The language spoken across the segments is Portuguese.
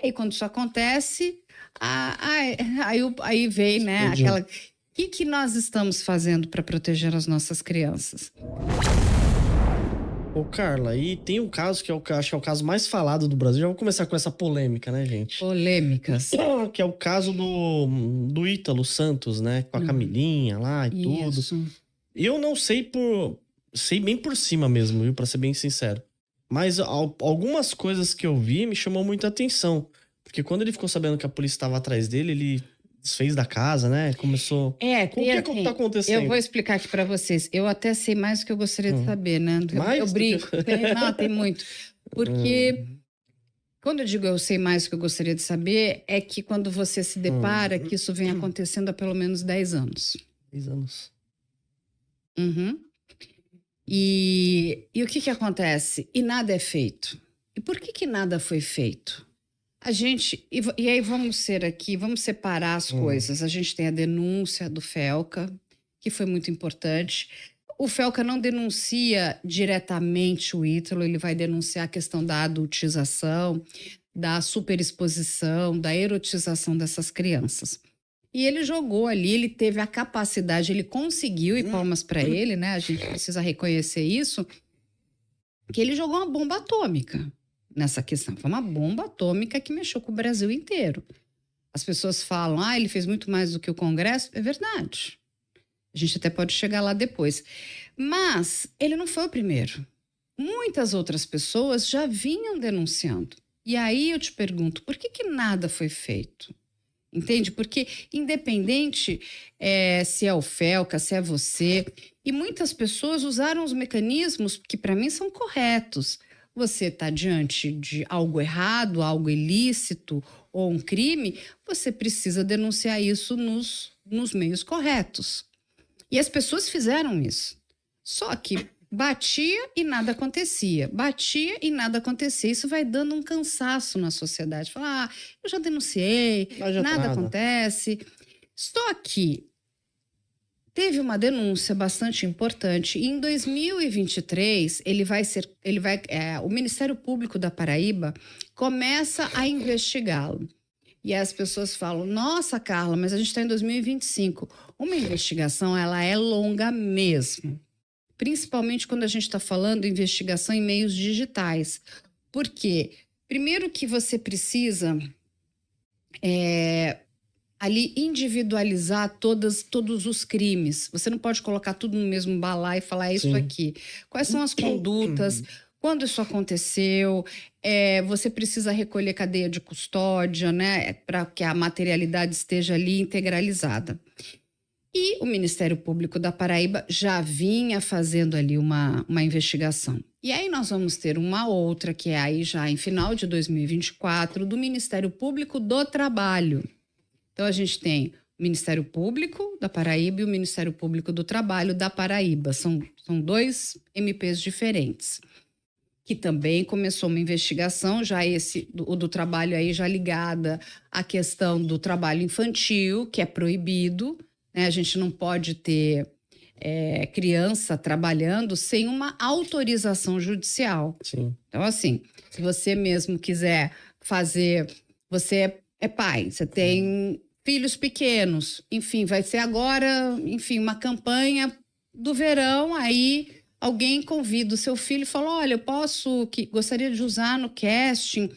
E aí, quando isso acontece, aí vem, né, aquela... O que nós estamos fazendo para proteger as nossas crianças? Ô, Carla, e tem um caso que acho que é o caso mais falado do Brasil. Já vou começar com essa polêmica, né, gente? Polêmicas. Que é o caso do Ítalo Santos, né? Com a Camilinha lá e tudo. Isso. Eu não sei sei bem por cima mesmo, viu? Pra ser bem sincero. Mas algumas coisas que eu vi me chamou muita atenção. Porque quando ele ficou sabendo que a polícia estava atrás dele, ele desfez da casa, né? Começou... O que é que tá acontecendo? Eu vou explicar aqui para vocês. Eu até sei mais do que eu gostaria de saber, né? Mais eu brinco. Não, tem muito. Porque quando eu digo eu sei mais do que eu gostaria de saber, é que quando você se depara que isso vem acontecendo há pelo menos 10 anos. 10 anos. Uhum. E o que acontece? E nada é feito. E por que nada foi feito? A gente... E aí vamos separar as coisas. A gente tem a denúncia do Felca, que foi muito importante. O Felca não denuncia diretamente o Ítalo, ele vai denunciar a questão da adultização, da superexposição, da erotização dessas crianças. E ele jogou ali, ele teve a capacidade, ele conseguiu, e palmas para ele, né? A gente precisa reconhecer isso, que ele jogou uma bomba atômica nessa questão. Foi uma bomba atômica que mexeu com o Brasil inteiro. As pessoas falam, ele fez muito mais do que o Congresso. É verdade. A gente até pode chegar lá depois. Mas ele não foi o primeiro. Muitas outras pessoas já vinham denunciando. E aí eu te pergunto, por que nada foi feito? Entende? Porque independente se é o Felca, se é você, e muitas pessoas usaram os mecanismos que para mim são corretos. Você está diante de algo errado, algo ilícito ou um crime, você precisa denunciar isso nos meios corretos. E as pessoas fizeram isso. Só que batia e nada acontecia. Batia e nada acontecia. Isso vai dando um cansaço na sociedade. Falar, eu já denunciei, nada acontece. Só que teve uma denúncia bastante importante. E em 2023, o Ministério Público da Paraíba começa a investigá-lo. E as pessoas falam, nossa, Carla, mas a gente está em 2025. Uma investigação, ela é longa mesmo. Principalmente quando a gente está falando de investigação em meios digitais. Por quê? Primeiro que você precisa ali individualizar todos os crimes. Você não pode colocar tudo no mesmo balaio e falar isso aqui. Quais são as condutas? Quando isso aconteceu? Você precisa recolher cadeia de custódia, né? Para que a materialidade esteja ali integralizada. E o Ministério Público da Paraíba já vinha fazendo ali uma investigação. E aí nós vamos ter uma outra, que é aí já em final de 2024, do Ministério Público do Trabalho. Então a gente tem o Ministério Público da Paraíba e o Ministério Público do Trabalho da Paraíba. São dois MPs diferentes. Que também começou uma investigação, já o do trabalho aí já ligada à questão do trabalho infantil, que é proibido. A gente não pode ter criança trabalhando sem uma autorização judicial. Sim. Então, assim, se você mesmo quiser fazer... Você é pai, você tem filhos pequenos, enfim, vai ser agora, enfim, uma campanha do verão, aí alguém convida o seu filho e fala, olha, gostaria de usar no casting...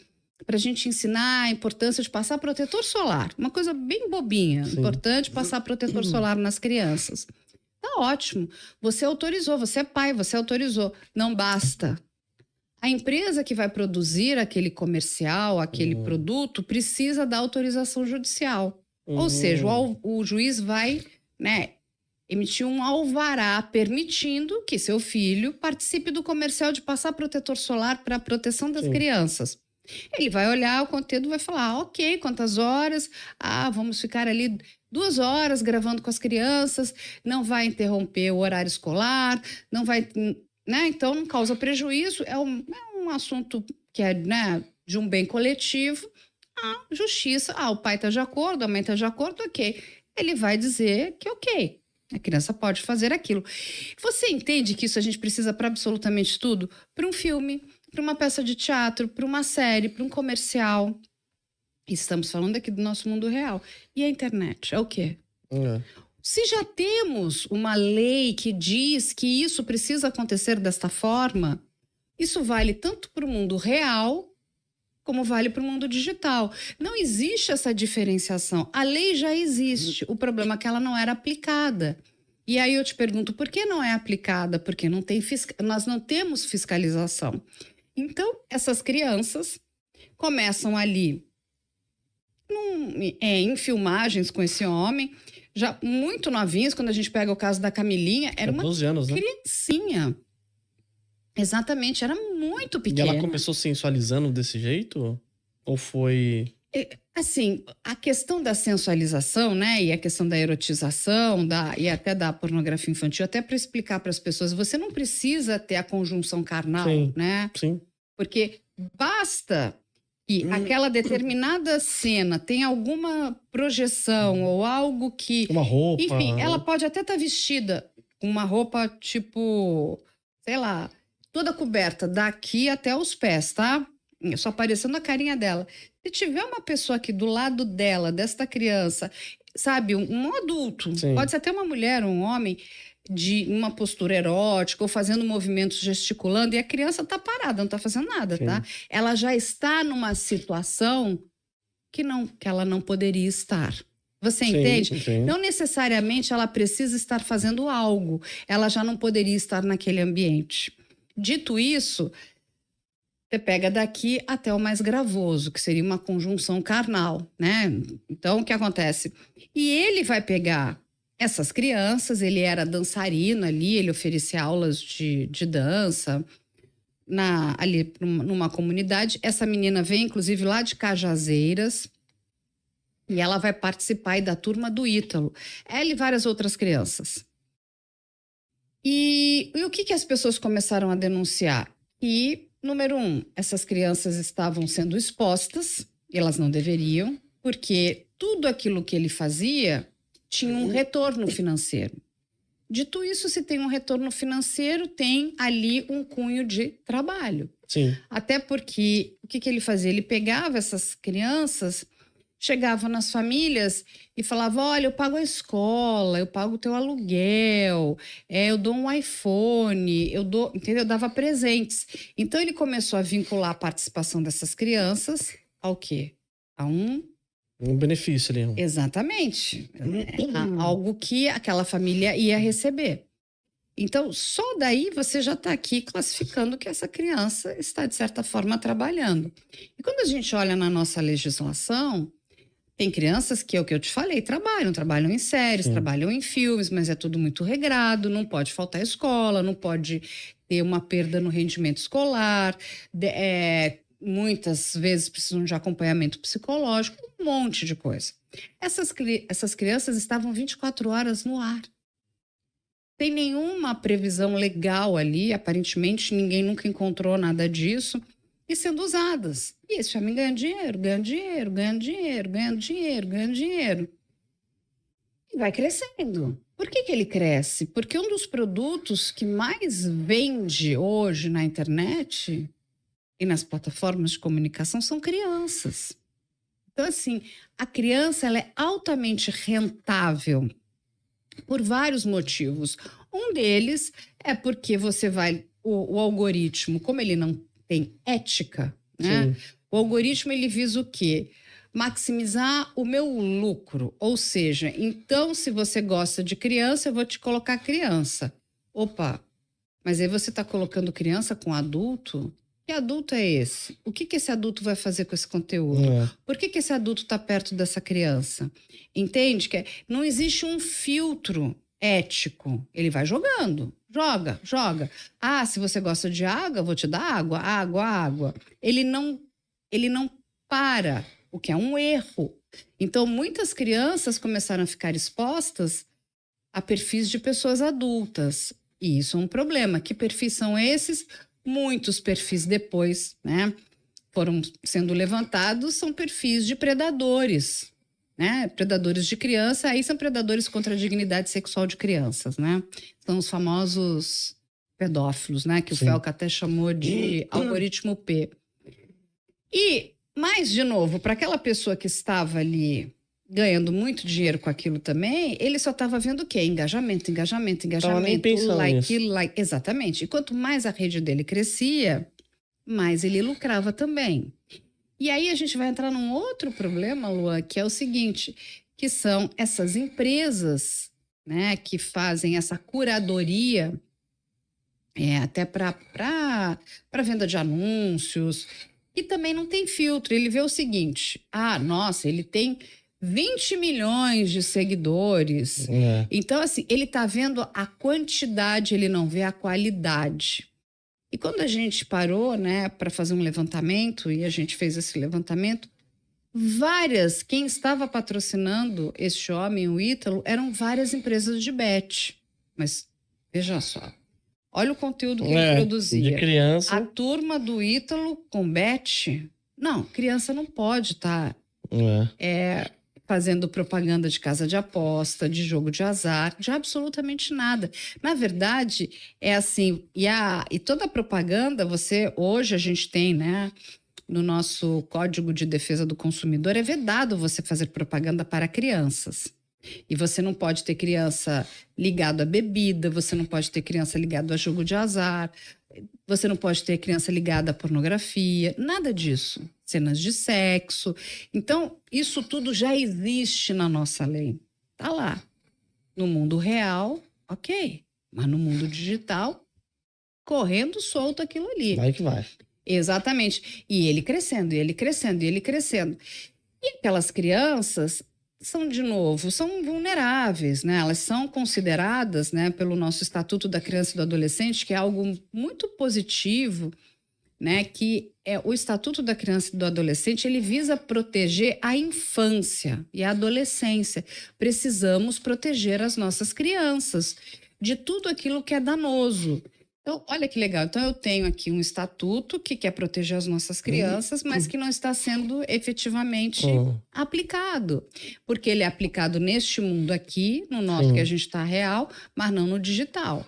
para a gente ensinar a importância de passar protetor solar. Uma coisa bem bobinha. Sim. Importante passar protetor solar nas crianças. Tá ótimo. Você autorizou, você é pai, você autorizou. Não basta. A empresa que vai produzir aquele comercial, aquele produto, precisa da autorização judicial. Ou seja, o juiz vai, emitir um alvará permitindo que seu filho participe do comercial de passar protetor solar para a proteção das crianças. Ele vai olhar o conteúdo e vai falar, ok, quantas horas? Vamos ficar ali 2 horas gravando com as crianças, não vai interromper o horário escolar, não vai, então não causa prejuízo, é um assunto que é, de um bem coletivo. Justiça, o pai está de acordo, a mãe está de acordo, ok. Ele vai dizer que ok, a criança pode fazer aquilo. Você entende que isso a gente precisa para absolutamente tudo? Para um filme, para uma peça de teatro, para uma série, para um comercial. Estamos falando aqui do nosso mundo real. E a internet? É o quê? É. Se já temos uma lei que diz que isso precisa acontecer desta forma, isso vale tanto para o mundo real como vale para o mundo digital. Não existe essa diferenciação. A lei já existe. O problema é que ela não era aplicada. E aí eu te pergunto, por que não é aplicada? Porque não tem nós não temos fiscalização. Então, essas crianças começam ali em filmagens com esse homem, já muito novinhas. Quando a gente pega o caso da Camilinha, era uma 12 anos, né? criancinha. Exatamente, era muito E pequena. ela começou sensualizando desse jeito? Ou foi... Assim, a questão da sensualização, né, e a questão da erotização, e até da pornografia infantil, até para explicar para as pessoas, você não precisa ter a conjunção carnal, Sim. né? Sim. Porque basta que aquela determinada cena tenha alguma projeção ou algo que... Uma roupa... Enfim, ela pode até estar vestida com uma roupa tipo, sei lá, toda coberta daqui até os pés, tá? Só aparecendo a carinha dela. Se tiver uma pessoa aqui do lado dela, desta criança, sabe, um adulto, Sim. pode ser até uma mulher, um homem, de uma postura erótica ou fazendo movimentos gesticulando, e a criança tá parada, não tá fazendo nada, Sim. tá? Ela já está numa situação que ela não poderia estar. Você entende? Sim. Não necessariamente ela precisa estar fazendo algo, ela já não poderia estar naquele ambiente. Dito isso, você pega daqui até o mais gravoso, que seria uma conjunção carnal, né? Então, o que acontece? E ele vai pegar essas crianças, ele era dançarino ali, ele oferecia aulas de dança ali numa comunidade. Essa menina vem, inclusive, lá de Cajazeiras, e ela vai participar aí da turma do Ítalo. Ela e várias outras crianças. E o que as pessoas começaram a denunciar? E, número 1, essas crianças estavam sendo expostas, e elas não deveriam, porque tudo aquilo que ele fazia tinha um retorno financeiro. Dito isso, se tem um retorno financeiro, tem ali um cunho de trabalho. Sim. Até porque, o que ele fazia? Ele pegava essas crianças, chegava nas famílias e falava, olha, eu pago a escola, eu pago o teu aluguel, eu dou um iPhone, entendeu? Eu dava presentes. Então, ele começou a vincular a participação dessas crianças ao quê? A um benefício ali. Exatamente. Algo que aquela família ia receber. Então, só daí você já está aqui classificando que essa criança está, de certa forma, trabalhando. E quando a gente olha na nossa legislação, tem crianças que é o que eu te falei, trabalham em séries, Sim. trabalham em filmes, mas é tudo muito regrado, não pode faltar escola, não pode ter uma perda no rendimento escolar, muitas vezes precisam de acompanhamento psicológico, um monte de coisa. Essas crianças estavam 24 horas no ar. Tem nenhuma previsão legal ali, aparentemente ninguém nunca encontrou nada disso, e sendo usadas. E esse homem ganha dinheiro, ganha dinheiro, ganha dinheiro, ganha dinheiro, ganha dinheiro. E vai crescendo. Por que ele cresce? Porque um dos produtos que mais vende hoje na internet e nas plataformas de comunicação são crianças. Então, assim, a criança ela é altamente rentável por vários motivos. Um deles é porque você vai... O algoritmo, como ele não tem ética, né? O algoritmo ele visa o quê? Maximizar o meu lucro. Ou seja, então, se você gosta de criança, eu vou te colocar criança. Opa, mas aí você está colocando criança com adulto? Que adulto é esse? O que esse adulto vai fazer com esse conteúdo? Por que esse adulto está perto dessa criança? Entende? Que não existe um filtro ético. Ele vai jogando. Joga. Ah, se você gosta de água, eu vou te dar água. Ele não para, o que é um erro. Então, muitas crianças começaram a ficar expostas a perfis de pessoas adultas. E isso é um problema. Que perfis são esses? Muitos perfis depois, né, foram sendo levantados, são perfis de predadores, né? Predadores de criança, aí são predadores contra a dignidade sexual de crianças, né? São os famosos pedófilos, né? Que o Felca até chamou de algoritmo P. Mas, de novo, para aquela pessoa que estava ali ganhando muito dinheiro com aquilo também, ele só estava vendo o quê? Engajamento, engajamento, Tava nem engajamento, pensando like, nisso. like. Exatamente. E quanto mais a rede dele crescia, mais ele lucrava também. E aí a gente vai entrar num outro problema, Luan, que é o seguinte, que são essas empresas, né, que fazem essa curadoria até para venda de anúncios, e também não tem filtro. Ele vê o seguinte: ah, nossa, ele tem 20 milhões de seguidores. É. Então, assim, ele está vendo a quantidade, ele não vê a qualidade. E quando a gente parou, né, para fazer um levantamento, e a gente fez esse levantamento, quem estava patrocinando este homem, o Ítalo, eram várias empresas de bet. Mas veja só, olha o conteúdo que ele produzia. De criança. A turma do Ítalo com bet. Não, criança não pode estar fazendo propaganda de casa de aposta, de jogo de azar, de absolutamente nada. Na verdade, é assim, e toda a propaganda, hoje a gente tem, né, no nosso Código de Defesa do Consumidor, é vedado você fazer propaganda para crianças. E você não pode ter criança ligado à bebida, você não pode ter criança ligado a jogo de azar, você não pode ter criança ligada à pornografia, nada disso. Cenas de sexo. Então, isso tudo já existe na nossa lei. Tá lá. No mundo real, ok. Mas no mundo digital, correndo solto aquilo ali. Vai que vai. Exatamente. E ele crescendo, e ele crescendo, e ele crescendo. E aquelas crianças são vulneráveis, né? Elas são consideradas, né, pelo nosso Estatuto da Criança e do Adolescente, que é algo muito positivo, né? Que o Estatuto da Criança e do Adolescente, ele visa proteger a infância e a adolescência. Precisamos proteger as nossas crianças de tudo aquilo que é danoso. Então, olha que legal. Então, eu tenho aqui um estatuto que quer proteger as nossas crianças, mas que não está sendo efetivamente aplicado. Porque ele é aplicado neste mundo aqui, no nosso que a gente está real, mas não no digital.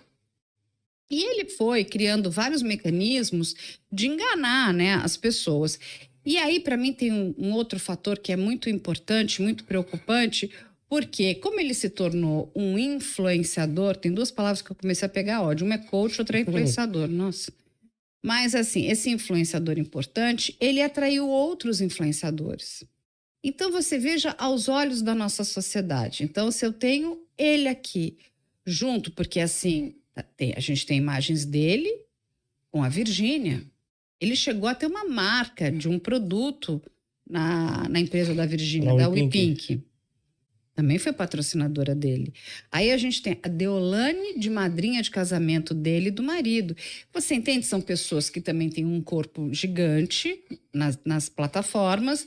E ele foi criando vários mecanismos de enganar, né, as pessoas. E aí, para mim, tem um outro fator que é muito importante, muito preocupante, porque, como ele se tornou um influenciador, tem duas palavras que eu comecei a pegar ódio. Uma é coach, outra é influenciador. Nossa. Mas, assim, esse influenciador importante, ele atraiu outros influenciadores. Então, você veja aos olhos da nossa sociedade. Então, se eu tenho ele aqui junto, porque, assim, a gente tem imagens dele com a Virgínia. Ele chegou a ter uma marca de um produto na empresa da Virgínia, da WePink. Também foi patrocinadora dele. Aí a gente tem a Deolane de madrinha de casamento dele e do marido. Você entende? São pessoas que também têm um corpo gigante nas plataformas.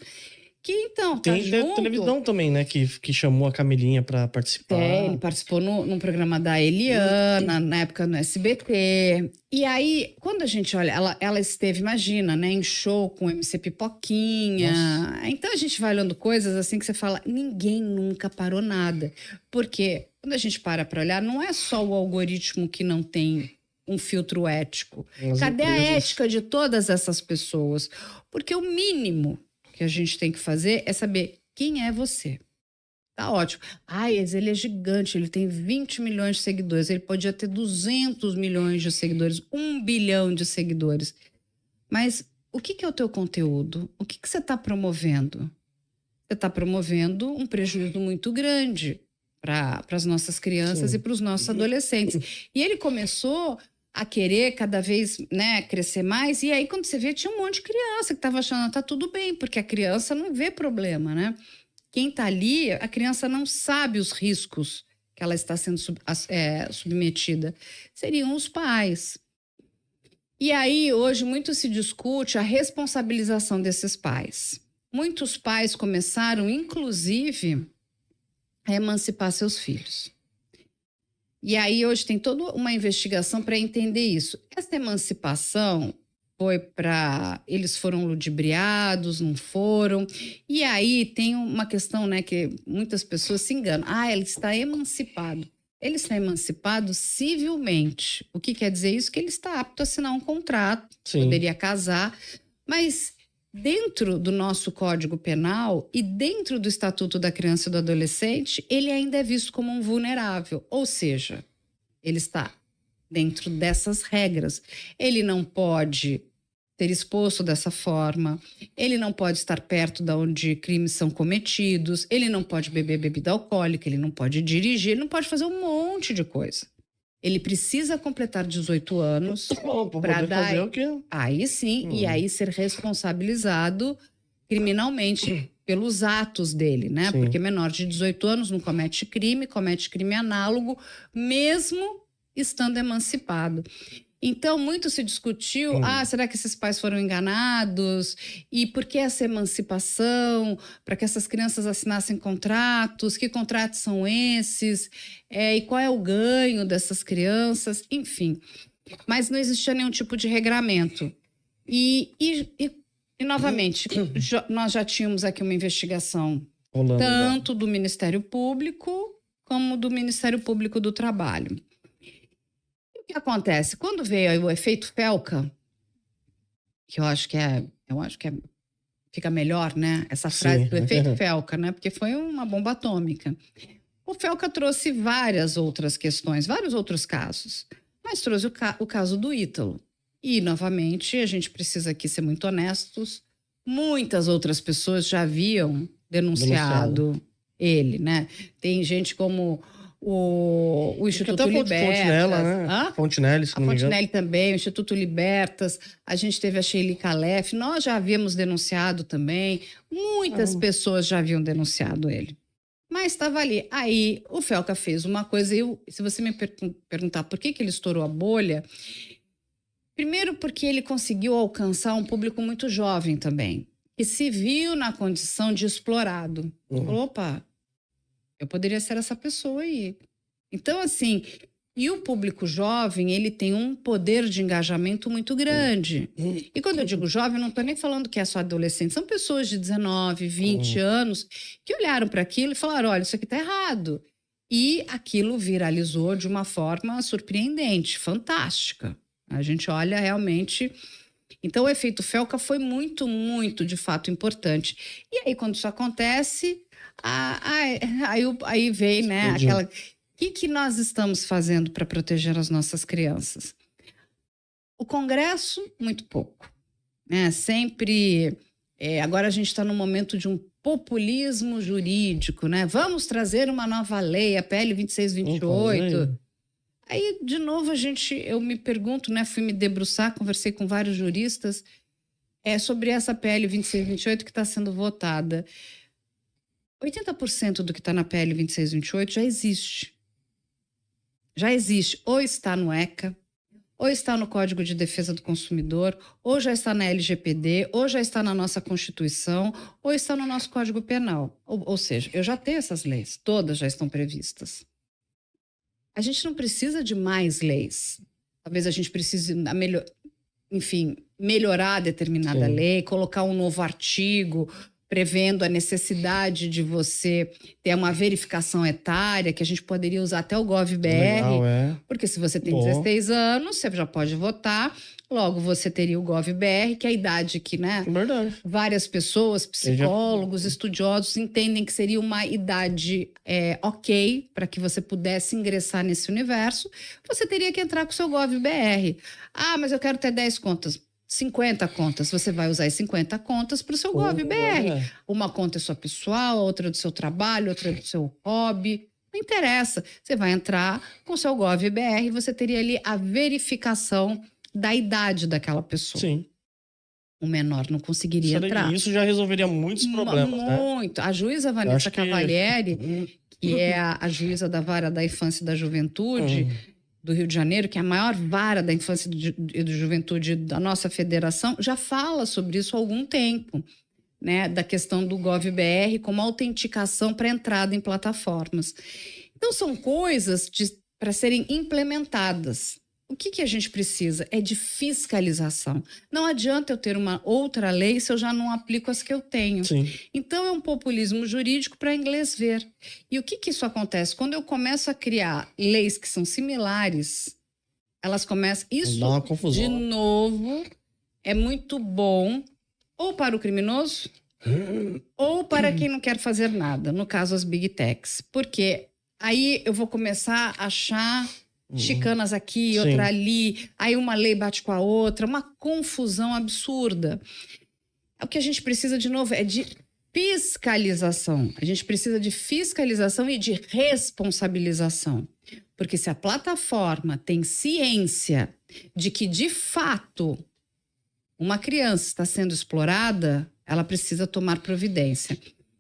Que então, tem televisão também, né? Que chamou a Camilinha para participar. Ele participou num programa da Eliana, na época no SBT. E aí, quando a gente olha, ela esteve, imagina, né, em show com o MC Pipoquinha. Nossa. Então a gente vai olhando coisas assim que você fala, ninguém nunca parou nada. Porque quando a gente para olhar, não é só o algoritmo que não tem um filtro ético. Cadê a ética de todas essas pessoas? Porque o mínimo que a gente tem que fazer é saber quem é você. Tá ótimo. Mas ele é gigante, ele tem 20 milhões de seguidores, ele podia ter 200 milhões de seguidores, 1 bilhão de seguidores. Mas o que é o teu conteúdo? O que você está promovendo? Você está promovendo um prejuízo muito grande para as nossas crianças e para os nossos adolescentes. E ele começou a querer cada vez, né, crescer mais. E aí, quando você vê, tinha um monte de criança que estava achando que tá tudo bem, porque a criança não vê problema, né? Quem está ali, a criança não sabe os riscos que ela está sendo submetida. Seriam os pais. E aí, hoje, muito se discute a responsabilização desses pais. Muitos pais começaram, inclusive, a emancipar seus filhos. E aí hoje tem toda uma investigação para entender isso. Essa emancipação foi para... Eles foram ludibriados, não foram? E aí tem uma questão, né, que muitas pessoas se enganam. Ele está emancipado. Ele está emancipado civilmente. O que quer dizer isso? Que ele está apto a assinar um contrato, poderia casar, mas dentro do nosso Código Penal e dentro do Estatuto da Criança e do Adolescente, ele ainda é visto como um vulnerável. Ou seja, ele está dentro dessas regras. Ele não pode ser exposto dessa forma, ele não pode estar perto de onde crimes são cometidos, ele não pode beber bebida alcoólica, ele não pode dirigir, ele não pode fazer um monte de coisa. Ele precisa completar 18 anos para poder fazer o quê? Aí sim, e aí ser responsabilizado criminalmente pelos atos dele, né? Sim. Porque menor de 18 anos não comete crime análogo, mesmo estando emancipado. Então, muito se discutiu, será que esses pais foram enganados? E por que essa emancipação? Para que essas crianças assinassem contratos? Que contratos são esses? E qual é o ganho dessas crianças? Enfim, mas não existia nenhum tipo de regramento. E novamente, nós já tínhamos aqui uma investigação Rolando, tanto do Ministério Público como do Ministério Público do Trabalho. O que acontece? Quando veio aí o efeito Felca, que eu acho que fica melhor, né? Essa frase do efeito Felca, né? Porque foi uma bomba atômica. O Felca trouxe várias outras questões, vários outros casos, mas trouxe o caso do Ítalo. E, novamente, a gente precisa aqui ser muito honestos, muitas outras pessoas já haviam denunciado ele, né? Tem gente como o Instituto Libertas. Fontenelle, né? Fontenelle, se não me engano. A Fontenelle também, o Instituto Libertas. A gente teve a Sheila Calef. Nós já havíamos denunciado também. Muitas pessoas já haviam denunciado ele. Mas estava ali. Aí o Felca fez uma coisa. Se você me perguntar por que ele estourou a bolha, primeiro porque ele conseguiu alcançar um público muito jovem também, que se viu na condição de explorado. Opa, eu poderia ser essa pessoa aí. Então, assim, e o público jovem, ele tem um poder de engajamento muito grande. E quando eu digo jovem, não estou nem falando que é só adolescente, são pessoas de 19, 20 anos que olharam para aquilo e falaram, olha, isso aqui está errado. E aquilo viralizou de uma forma surpreendente, fantástica. A gente olha realmente... Então, o efeito Felca foi muito, muito, de fato, importante. E aí, quando isso acontece... Aí vem, né, aquela... O que nós estamos fazendo para proteger as nossas crianças? O Congresso, muito pouco. Né? Sempre... agora a gente está num momento de um populismo jurídico, né? Vamos trazer uma nova lei, a PL 2628. Aí, de novo, eu me pergunto, né? Fui me debruçar, conversei com vários juristas sobre essa PL 2628 que está sendo votada. 80% do que está na PL 2628 já existe. Já existe. Ou está no ECA, ou está no Código de Defesa do Consumidor, ou já está na LGPD, ou já está na nossa Constituição, ou está no nosso Código Penal. Ou seja, eu já tenho essas leis, todas já estão previstas. A gente não precisa de mais leis. Talvez a gente precise, melhorar determinada lei, colocar um novo artigo prevendo a necessidade de você ter uma verificação etária, que a gente poderia usar até o GovBR, porque se você tem 16 anos, você já pode votar, logo você teria o GovBR, que é a idade que, né, várias pessoas, psicólogos, estudiosos, entendem que seria uma idade ok para que você pudesse ingressar nesse universo. Você teria que entrar com o seu GovBR. Ah, mas eu quero ter 10 contas. 50 contas, você vai usar as 50 contas para o seu GovBR. Uma conta é sua pessoal, outra é do seu trabalho, outra é do seu hobby. Não interessa. Você vai entrar com o seu GovBR e você teria ali a verificação da idade daquela pessoa. Sim. O menor não conseguiria entrar. Isso já resolveria muitos problemas, muito. A juíza Vanessa Cavalieri, que é a juíza da Vara da Infância e da Juventude do Rio de Janeiro, que é a maior vara da infância e da juventude da nossa federação, já fala sobre isso há algum tempo, né? Da questão do GovBR como autenticação para entrada em plataformas. Então, são coisas para serem implementadas. O que a gente precisa é de fiscalização. Não adianta eu ter uma outra lei se eu já não aplico as que eu tenho. Sim. Então, é um populismo jurídico para inglês ver. E o que isso acontece? Quando eu começo a criar leis que são similares, elas começam... Isso, dá uma confusão. de novo, é muito bom ou para o criminoso, ou para quem não quer fazer nada, no caso as Big Techs. Porque aí eu vou começar a achar chicanas aqui, Sim. outra ali, aí uma lei bate com a outra, uma confusão absurda. O que a gente precisa, de novo, é de fiscalização. A gente precisa de fiscalização e de responsabilização. Porque se a plataforma tem ciência de que, de fato, uma criança está sendo explorada, ela precisa tomar providência.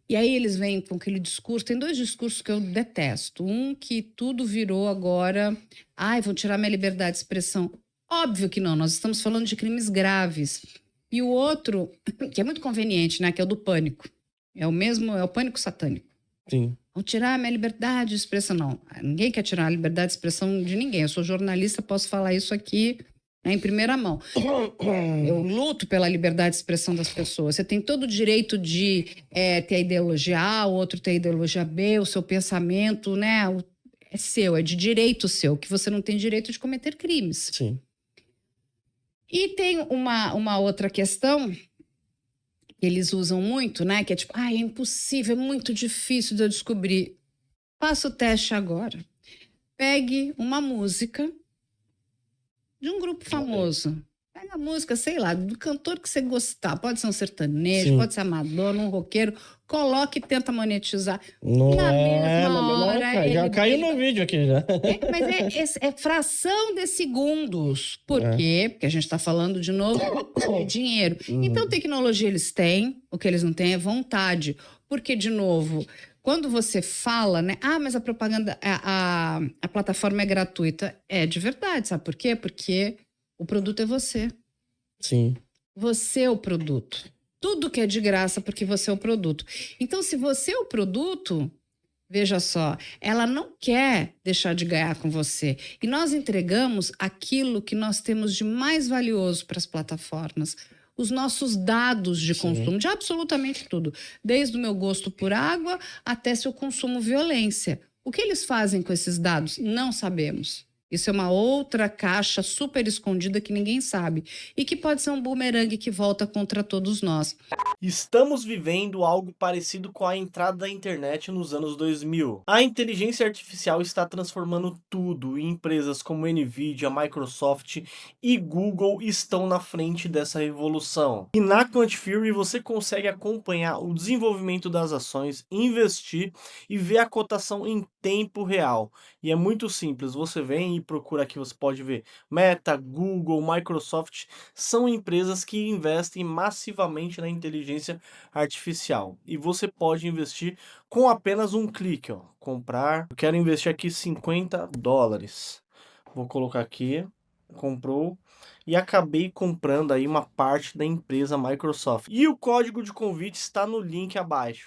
E aí eles vêm com aquele discurso, tem dois discursos que eu detesto. Um que tudo virou agora, ai, vão tirar minha liberdade de expressão. Óbvio que não, nós estamos falando de crimes graves. E o outro, que é muito conveniente, né, que é o do pânico. É o mesmo, é o pânico satânico. Sim. Vão tirar a minha liberdade de expressão. Não, ninguém quer tirar a liberdade de expressão de ninguém. Eu sou jornalista, posso falar isso aqui, né, em primeira mão. Eu luto pela liberdade de expressão das pessoas. Você tem todo o direito de ter a ideologia A, o outro ter a ideologia B, o seu pensamento, né? É seu, é de direito seu, que você não tem direito de cometer crimes. Sim. E tem uma outra questão que eles usam muito, né? Que é tipo, é impossível, é muito difícil de eu descobrir. Faça o teste agora. Pegue uma música de um grupo famoso. Pega a música, sei lá, do cantor que você gostar. Pode ser um sertanejo, Sim. pode ser amador, um roqueiro. Coloque e tenta monetizar. Não Na mesma não, hora, já ele- caiu ele- no vídeo aqui já. Mas é fração de segundos. Por É. quê? Porque a gente está falando, de novo, de dinheiro. Então, tecnologia eles têm, o que eles não têm é vontade. Porque, de novo, quando você fala, né? Mas a propaganda, a plataforma é gratuita. É de verdade, sabe por quê? Porque o produto é você. Sim. Você é o produto. Tudo que é de graça porque você é o produto. Então, se você é o produto, veja só, ela não quer deixar de ganhar com você. E nós entregamos aquilo que nós temos de mais valioso para as plataformas. Os nossos dados de consumo, de absolutamente tudo. Desde o meu gosto por água até se eu consumo violência. O que eles fazem com esses dados? Não sabemos. Isso é uma outra caixa super escondida que ninguém sabe. E que pode ser um bumerangue que volta contra todos nós. Estamos vivendo algo parecido com a entrada da internet nos anos 2000. A inteligência artificial está transformando tudo e empresas como Nvidia, Microsoft e Google estão na frente dessa revolução. E na Quantifury você consegue acompanhar o desenvolvimento das ações, investir e ver a cotação em tempo real. E é muito simples, você vem e procura aqui, você pode ver Meta, Google, Microsoft, são empresas que investem massivamente na inteligência artificial. E você pode investir com apenas um clique, ó. Comprar, eu quero investir aqui $50. Vou colocar aqui, comprou. E acabei comprando aí uma parte da empresa Microsoft. E o código de convite está no link abaixo.